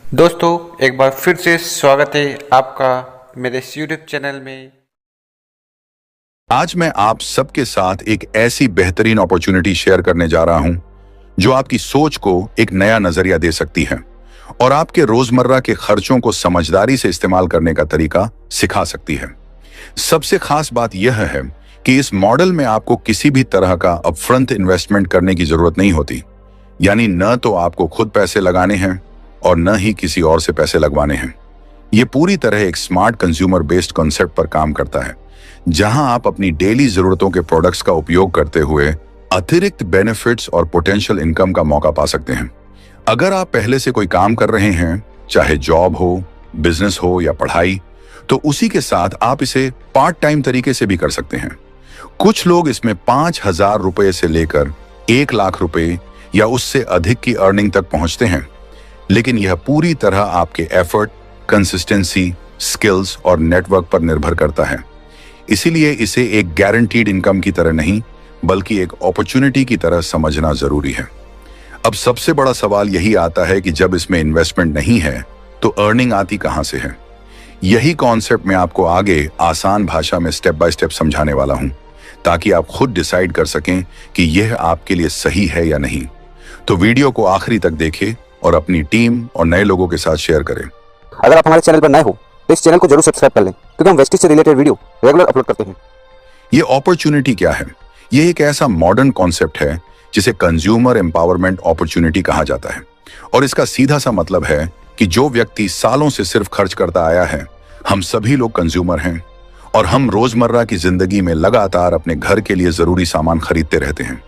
दोस्तों एक बार फिर से स्वागत है आपका मेरे इस यूट्यूब चैनल में। आज मैं आप सबके साथ एक ऐसी बेहतरीन अपॉर्चुनिटी शेयर करने जा रहा हूं जो आपकी सोच को एक नया नजरिया दे सकती है और आपके रोजमर्रा के खर्चों को समझदारी से इस्तेमाल करने का तरीका सिखा सकती है। सबसे खास बात यह है कि इस मॉडल में आपको किसी भी तरह का अपफ्रंट इन्वेस्टमेंट करने की जरूरत नहीं होती। यानी न तो आपको खुद पैसे लगाने हैं और न ही किसी और से पैसे लगवाने हैं। ये पूरी तरह एक स्मार्ट कंज्यूमर बेस्ड कॉन्सेप्ट पर काम करता है, जहां आप अपनी डेली जरूरतों के प्रोडक्ट्स का उपयोग करते हुए अतिरिक्त बेनिफिट्स और पोटेंशियल इनकम का मौका पा सकते हैं। अगर आप पहले से कोई काम कर रहे हैं, चाहे जॉब हो, बिजनेस हो या पढ़ाई, तो उसी के साथ आप इसे पार्ट टाइम तरीके से भी कर सकते हैं। कुछ लोग इसमें 5,000 रुपए से लेकर 1,00,000 रुपए या उससे अधिक की अर्निंग तक पहुंचते हैं, लेकिन यह पूरी तरह आपके एफर्ट, कंसिस्टेंसी, स्किल्स और नेटवर्क पर निर्भर करता है। इसीलिए इसे एक गारंटीड इनकम की तरह नहीं, बल्कि एक अपॉर्चुनिटी की तरह समझना जरूरी है। अब सबसे बड़ा सवाल यही आता है कि जब इसमें इन्वेस्टमेंट नहीं है तो अर्निंग आती कहां से है। यही कॉन्सेप्ट मैं आपको आगे आसान भाषा में स्टेप बाय स्टेप समझाने वाला हूं, ताकि आप खुद डिसाइड कर सकें कि यह आपके लिए सही है या नहीं। तो वीडियो को आखिरी तक देखें और अपनी टीम और नए लोगों के साथ शेयर करें। अगर आप हमारे चैनल पर नए हो तो इस चैनल को जरूर सब्सक्राइब कर लें, क्योंकि हम वेस्टिज से रिलेटेड वीडियो रेगुलर अपलोड करते हैं। ये अपॉर्चुनिटी क्या है? ये एक ऐसा मॉडर्न कॉन्सेप्ट है जिसे कंज्यूमर एम्पावरमेंट अपॉर्चुनिटी कहा जाता है, और इसका सीधा सा मतलब है कि जो व्यक्ति सालों से सिर्फ खर्च करता आया है, हम सभी लोग कंज्यूमर हैं और हम रोजमर्रा की जिंदगी में लगातार अपने घर के लिए जरूरी सामान खरीदते रहते हैं,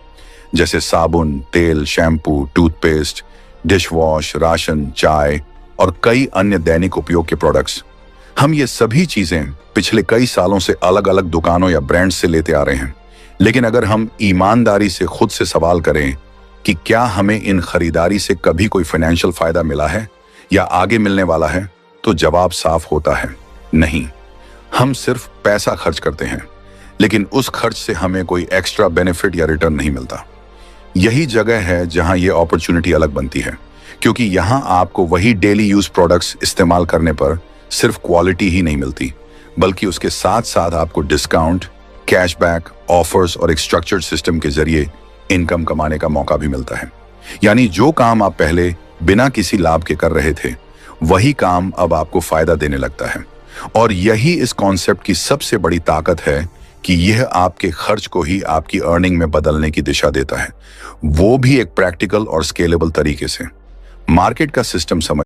जैसे साबुन, तेल, shampoo, toothpaste, dish wash, ration, चाय और कई अन्य दैनिक उपयोग के प्रोडक्ट्स। हम ये सभी चीजें पिछले कई सालों से अलग अलग दुकानों या ब्रांड से लेते आ रहे हैं। लेकिन अगर हम ईमानदारी से खुद से सवाल करें कि क्या हमें इन खरीदारी से कभी कोई फाइनेंशियल फायदा मिला है या आगे मिलने वाला है, तो जवाब साफ होता है, नहीं। हम सिर्फ पैसा खर्च करते हैं, लेकिन उस खर्च से हमें कोई एक्स्ट्रा बेनिफिट या रिटर्न नहीं मिलता। यही जगह है जहां ये अपॉर्चुनिटी अलग बनती है, क्योंकि यहां आपको वही डेली यूज प्रोडक्ट्स इस्तेमाल करने पर सिर्फ क्वालिटी ही नहीं मिलती, बल्कि उसके साथ साथ आपको डिस्काउंट, कैशबैक, ऑफर्स और एक स्ट्रक्चर्ड सिस्टम के जरिए इनकम कमाने का मौका भी मिलता है। यानी जो काम आप पहले बिना किसी लाभ के कर रहे थे, वही काम अब आपको फायदा देने लगता है। और यही इस कॉन्सेप्ट की सबसे बड़ी ताकत है कि यह आपके खर्च को ही आपकी अर्निंग में बदलने की दिशा देता है, वो भी एक प्रैक्टिकल और स्केलेबल तरीके से। मार्केट का सिस्टम समझ